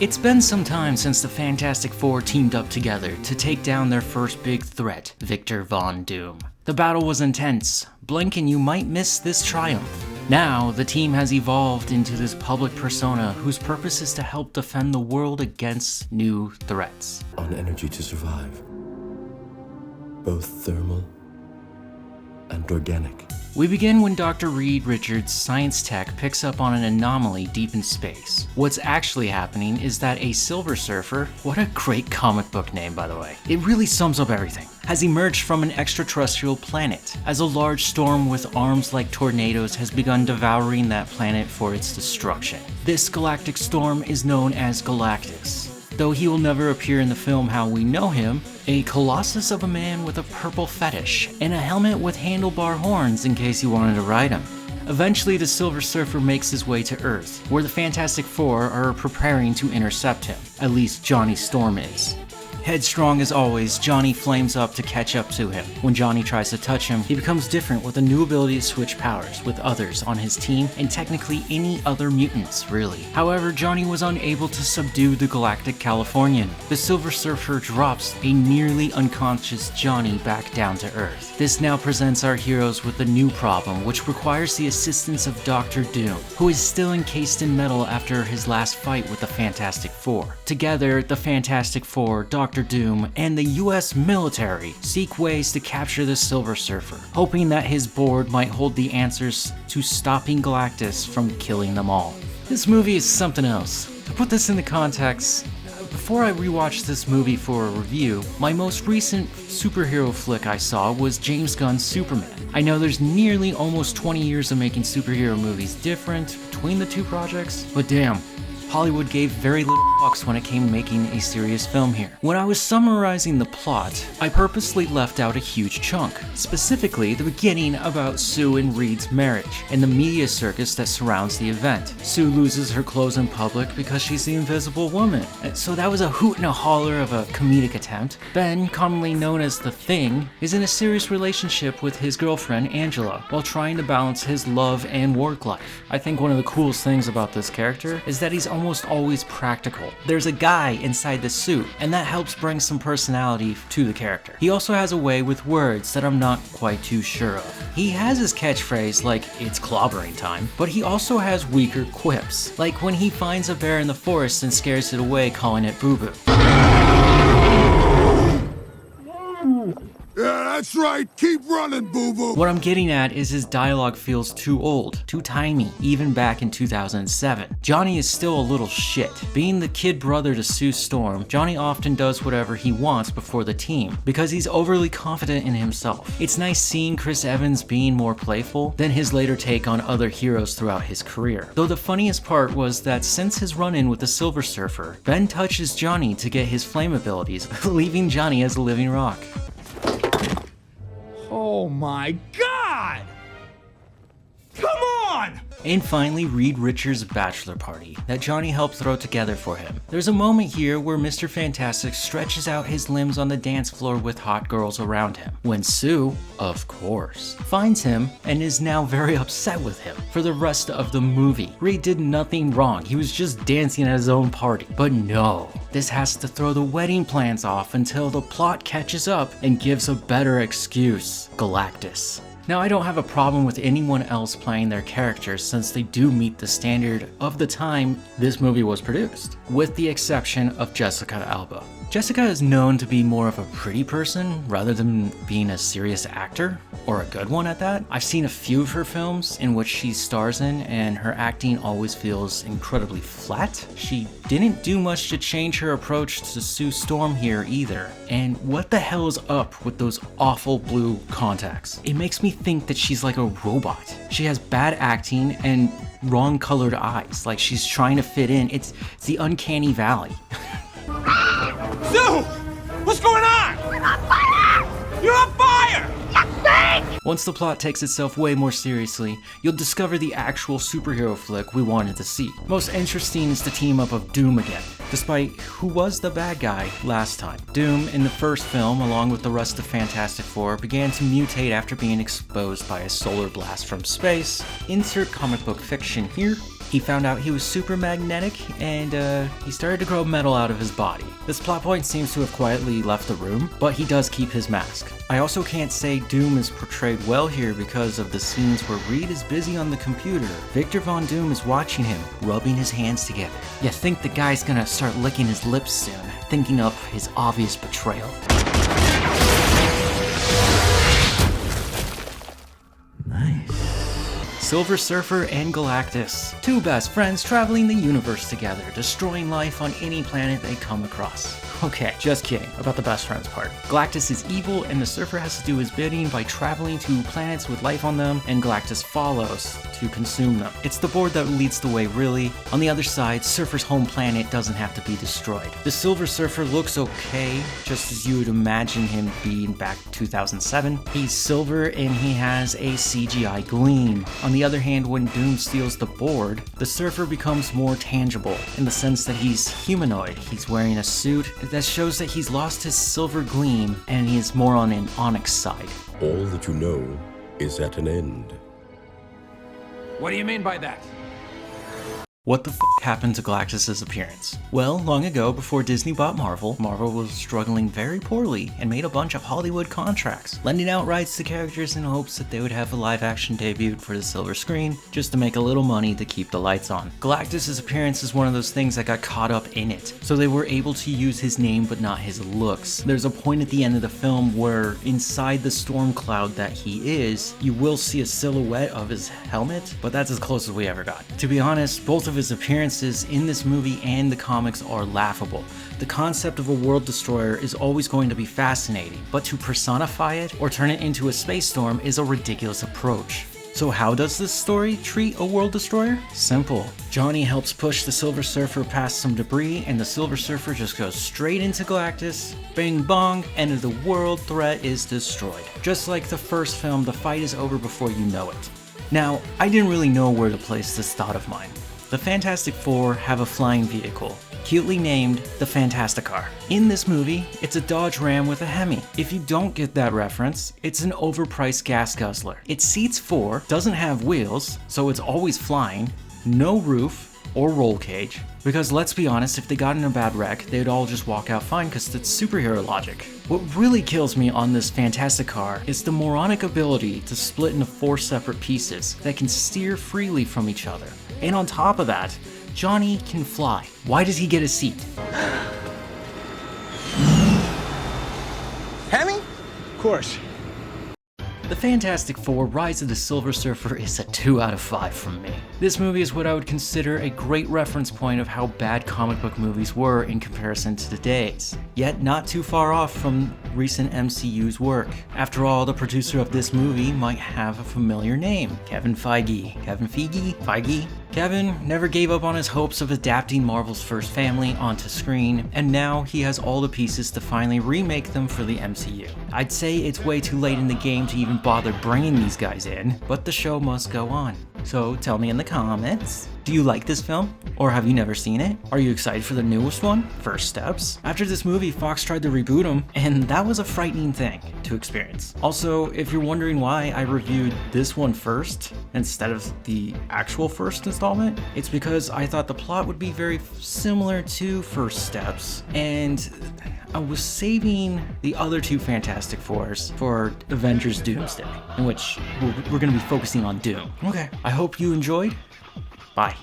It's been some time since the Fantastic Four teamed up together to take down their first big threat, Victor Von Doom. The battle was intense. Blink and you might miss this triumph. Now, the team has evolved into this public persona whose purpose is to help defend the world against new threats. On energy to survive. Both thermal and organic. We begin when Dr. Reed Richards' science tech picks up on an anomaly deep in space. What's actually happening is that a Silver Surfer, what a great comic book name by the way, it really sums up everything, has emerged from an extraterrestrial planet, as a large storm with arms like tornadoes has begun devouring that planet for its destruction. This galactic storm is known as Galactus. Though he will never appear in the film how we know him, a colossus of a man with a purple fetish, and a helmet with handlebar horns in case you wanted to ride him. Eventually, the Silver Surfer makes his way to Earth, where the Fantastic Four are preparing to intercept him. At least Johnny Storm is. Headstrong as always, Johnny flames up to catch up to him. When Johnny tries to touch him, he becomes different with a new ability to switch powers with others on his team and technically any other mutants, really. However, Johnny was unable to subdue the Galactic Californian. The Silver Surfer drops a nearly unconscious Johnny back down to Earth. This now presents our heroes with a new problem, which requires the assistance of Dr. Doom, who is still encased in metal after his last fight with the Fantastic Four. Together, the Fantastic Four, Dr. Doom, and the US military seek ways to capture the Silver Surfer, hoping that his board might hold the answers to stopping Galactus from killing them all. This movie is something else. To put this into context, before I rewatched this movie for a review, my most recent superhero flick I saw was James Gunn's Superman. I know there's nearly almost 20 years of making superhero movies different between the two projects, but damn, Hollywood gave very little fucks when it came to making a serious film here. When I was summarizing the plot, I purposely left out a huge chunk, specifically the beginning about Sue and Reed's marriage, and the media circus that surrounds the event. Sue loses her clothes in public because she's the Invisible Woman, so that was a hoot and a holler of a comedic attempt. Ben, commonly known as The Thing, is in a serious relationship with his girlfriend Angela, while trying to balance his love and work life. I think one of the coolest things about this character is that he's almost always practical. There's a guy inside the suit, and that helps bring some personality to the character. He also has a way with words that I'm not quite too sure of. He has his catchphrase like, "It's clobbering time," but he also has weaker quips, like when he finds a bear in the forest and scares it away calling it boo-boo. Yeah, that's right. Keep running, boo-boo. What I'm getting at is his dialogue feels too old, too timey, even back in 2007. Johnny is still a little shit. Being the kid brother to Sue Storm, Johnny often does whatever he wants before the team, because he's overly confident in himself. It's nice seeing Chris Evans being more playful than his later take on other heroes throughout his career. Though the funniest part was that since his run-in with the Silver Surfer, Ben touches Johnny to get his flame abilities, leaving Johnny as a living rock. Oh my God! Come on! And finally, Reed Richards' bachelor party that Johnny helped throw together for him. There's a moment here where Mr. Fantastic stretches out his limbs on the dance floor with hot girls around him, when Sue, of course, finds him and is now very upset with him for the rest of the movie. Reed did nothing wrong, he was just dancing at his own party. But no, this has to throw the wedding plans off until the plot catches up and gives a better excuse: Galactus. Now, I don't have a problem with anyone else playing their characters since they do meet the standard of the time this movie was produced, with the exception of Jessica Alba. Jessica is known to be more of a pretty person rather than being a serious actor, or a good one at that. I've seen a few of her films in which she stars in, and her acting always feels incredibly flat. She didn't do much to change her approach to Sue Storm here either. And what the hell is up with those awful blue contacts? It makes me think that she's like a robot. She has bad acting and wrong colored eyes, like she's trying to fit in. It's the uncanny valley. Sue! What's going on? You're on fire! You're on fire! Once the plot takes itself way more seriously, you'll discover the actual superhero flick we wanted to see. Most interesting is the team up of Doom again, despite who was the bad guy last time. Doom, in the first film, along with the rest of Fantastic Four, began to mutate after being exposed by a solar blast from space. Insert comic book fiction here. He found out he was super magnetic, and he started to grow metal out of his body. This plot point seems to have quietly left the room, but he does keep his mask. I also can't say Doom is portrayed well here because of the scenes where Reed is busy on the computer. Victor Von Doom is watching him, rubbing his hands together. You think the guy's gonna start licking his lips soon, thinking of his obvious betrayal. Silver Surfer and Galactus, two best friends traveling the universe together, destroying life on any planet they come across. Okay, just kidding about the best friends part. Galactus is evil and the Surfer has to do his bidding by traveling to planets with life on them, and Galactus follows to consume them. It's the board that leads the way, really. On the other side, Surfer's home planet doesn't have to be destroyed. The Silver Surfer looks okay, just as you would imagine him being back 2007. He's silver and he has a CGI gleam. On the other hand, when Doom steals the board, the Surfer becomes more tangible in the sense that he's humanoid. He's wearing a suit that shows that he's lost his silver gleam and he is more on an onyx side. All that you know is at an end. What do you mean by that? What the f happened to Galactus' appearance? Well, long ago, before Disney bought Marvel, Marvel was struggling very poorly and made a bunch of Hollywood contracts, lending out rights to characters in hopes that they would have a live-action debut for the silver screen, just to make a little money to keep the lights on. Galactus' appearance is one of those things that got caught up in it, so they were able to use his name but not his looks. There's a point at the end of the film where inside the storm cloud that he is, you will see a silhouette of his helmet, but that's as close as we ever got. To be honest, both of his appearances in this movie and the comics are laughable. The concept of a world destroyer is always going to be fascinating, but to personify it or turn it into a space storm is a ridiculous approach. So how does this story treat a world destroyer? Simple. Johnny helps push the Silver Surfer past some debris and the Silver Surfer just goes straight into Galactus, bing bong, and the world threat is destroyed. Just like the first film, the fight is over before you know it. Now, I didn't really know where to place this thought of mine. The Fantastic Four have a flying vehicle, cutely named the Fantasticar. In this movie, it's a Dodge Ram with a Hemi. If you don't get that reference, it's an overpriced gas guzzler. It seats 4, doesn't have wheels, so it's always flying, no roof or roll cage, because let's be honest, if they got in a bad wreck, they'd all just walk out fine because it's superhero logic. What really kills me on this Fantasticar is the moronic ability to split into 4 separate pieces that can steer freely from each other. And on top of that, Johnny can fly. Why does he get a seat? Hemi? Of course. The Fantastic Four: Rise of the Silver Surfer is a 2 out of 5 from me. This movie is what I would consider a great reference point of how bad comic book movies were in comparison to today's, yet not too far off from recent MCU's work. After all, the producer of this movie might have a familiar name, Kevin Feige. Kevin never gave up on his hopes of adapting Marvel's first family onto screen, and now he has all the pieces to finally remake them for the MCU. I'd say it's way too late in the game to even bother bringing these guys in, but the show must go on. So tell me in the comments, do you like this film? Or have you never seen it? Are you excited for the newest one, First Steps? After this movie, Fox tried to reboot them, and that was a frightening thing to experience. Also, if you're wondering why I reviewed this one first, instead of the actual first installment, it's because I thought the plot would be very similar to First Steps, and I was saving the other 2 Fantastic Fours for Avengers Doomsday, in which we're going to be focusing on Doom. Okay, I hope you enjoyed. Bye.